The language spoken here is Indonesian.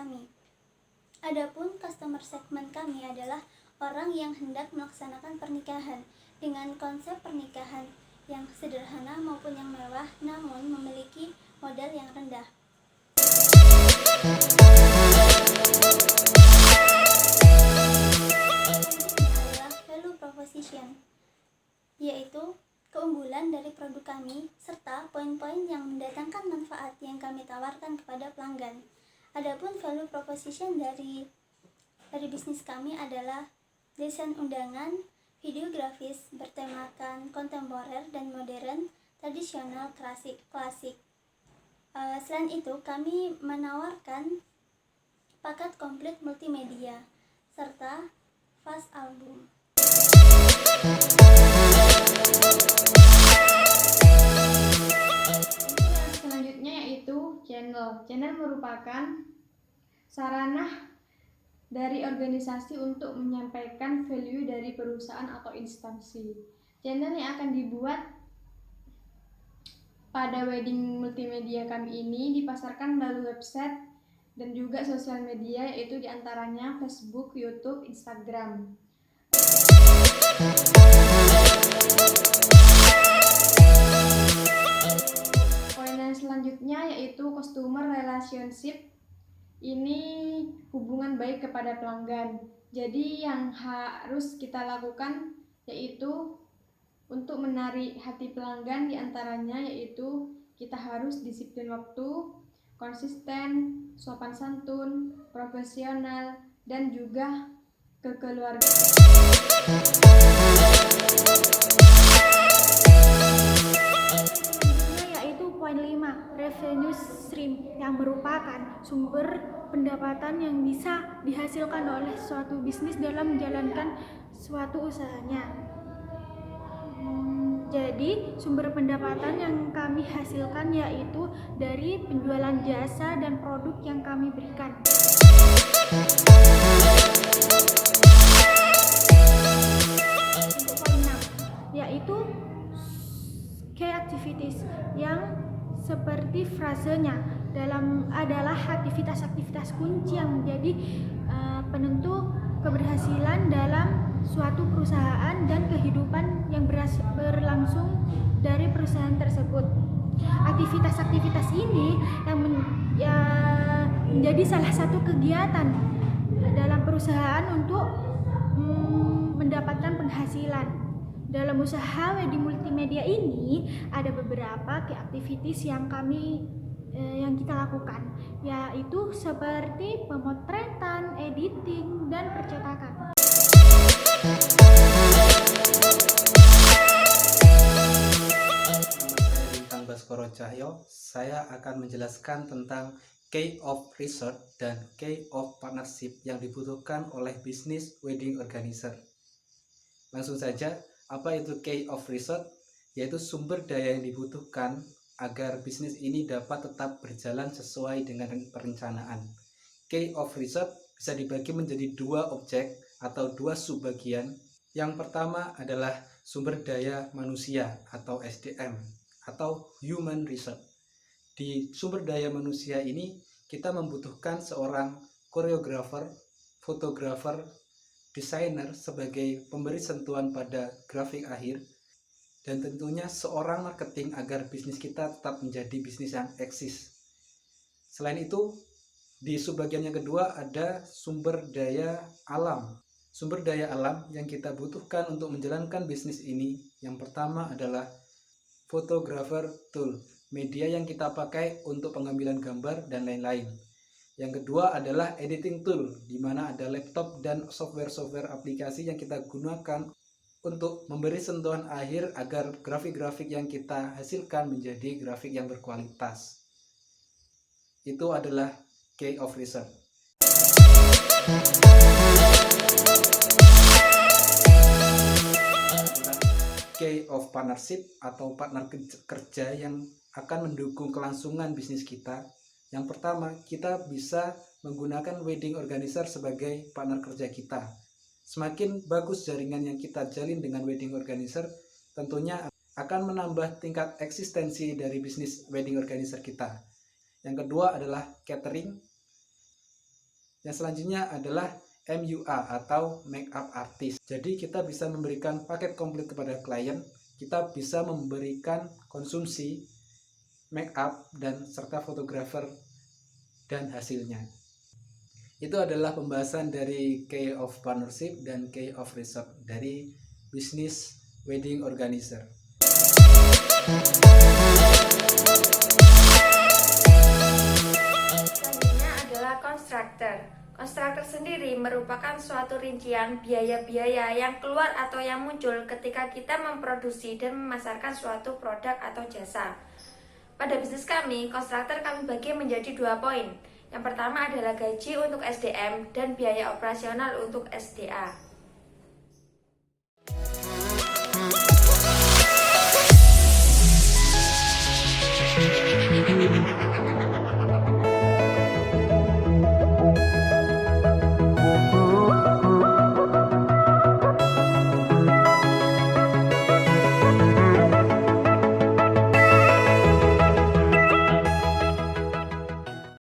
kami. Adapun customer segment kami adalah orang yang hendak melaksanakan pernikahan dengan konsep pernikahan yang sederhana maupun yang mewah, namun memiliki modal yang rendah. Selanjutnya adalah value proposition, yaitu keunggulan dari produk kami serta poin-poin yang mendatangkan manfaat yang kami tawarkan kepada pelanggan. Adapun value proposition dari bisnis kami adalah desain undangan, videografis bertemakan kontemporer dan modern, tradisional, klasik. Selain itu, kami menawarkan paket komplit multimedia serta fast album. Selanjutnya yaitu channel. Channel merupakan sarana dari organisasi untuk menyampaikan value dari perusahaan atau instansi. Channel yang akan dibuat pada wedding multimedia kami ini dipasarkan melalui website dan juga sosial media, yaitu diantaranya Facebook, YouTube, Instagram. Poin yang selanjutnya yaitu customer relationship. Ini hubungan baik kepada pelanggan. Jadi yang harus kita lakukan yaitu untuk menarik hati pelanggan, diantaranya yaitu kita harus disiplin waktu, konsisten, sopan santun, profesional, dan juga kekeluargaan. Yaitu poin 5, revenue stream, yang merupakan sumber pendapatan yang bisa dihasilkan oleh suatu bisnis dalam menjalankan suatu usahanya. Jadi sumber pendapatan yang kami hasilkan yaitu dari penjualan jasa dan produk yang kami berikan. Untuk poin 6 yaitu key activities, yang seperti frasenya adalah aktivitas-aktivitas kunci yang menjadi penentu keberhasilan dalam suatu perusahaan dan kehidupan yang berlangsung dari perusahaan tersebut. Aktivitas-aktivitas ini yang menjadi salah satu kegiatan dalam perusahaan untuk mendapatkan penghasilan. Dalam usaha wedding multimedia ini ada beberapa activities yang kita lakukan, yaitu seperti pemotretan, editing, dan percetakan. Baskoro Cahyo, saya akan menjelaskan tentang key of research dan key of partnership yang dibutuhkan oleh bisnis wedding organizer. Langsung saja, apa itu key of research? Yaitu sumber daya yang dibutuhkan agar bisnis ini dapat tetap berjalan sesuai dengan perencanaan. Key of research bisa dibagi menjadi dua objek atau dua subbagian. Yang pertama adalah sumber daya manusia atau SDM atau human research. Di sumber daya manusia ini kita membutuhkan seorang koreografer, fotografer, desainer sebagai pemberi sentuhan pada grafik akhir, dan tentunya seorang marketing agar bisnis kita tetap menjadi bisnis yang eksis. Selain itu, di subbagian yang kedua ada sumber daya alam. Sumber daya alam yang kita butuhkan untuk menjalankan bisnis ini, yang pertama adalah photographer tool, media yang kita pakai untuk pengambilan gambar dan lain-lain. Yang kedua adalah editing tool, di mana ada laptop dan software-software aplikasi yang kita gunakan untuk memberi sentuhan akhir agar grafik-grafik yang kita hasilkan menjadi grafik yang berkualitas. Itu adalah key of research. Key of partnership atau partner kerja yang akan mendukung kelangsungan bisnis kita. Yang pertama, kita bisa menggunakan wedding organizer sebagai partner kerja kita. Semakin bagus jaringan yang kita jalin dengan wedding organizer, tentunya akan menambah tingkat eksistensi dari bisnis wedding organizer kita. Yang kedua adalah catering. Yang selanjutnya adalah MUA atau Makeup Artist. Jadi kita bisa memberikan paket komplit kepada klien, kita bisa memberikan konsumsi makeup dan serta fotografer dan hasilnya. Itu adalah pembahasan dari Key of Partnership dan Key of Resort dari bisnis wedding organizer. Selanjutnya adalah kontraktor. Kontraktor sendiri merupakan suatu rincian biaya-biaya yang keluar atau yang muncul ketika kita memproduksi dan memasarkan suatu produk atau jasa. Pada bisnis kami, kontraktor kami bagi menjadi 2 poin. Yang pertama adalah gaji untuk SDM dan biaya operasional untuk SDA.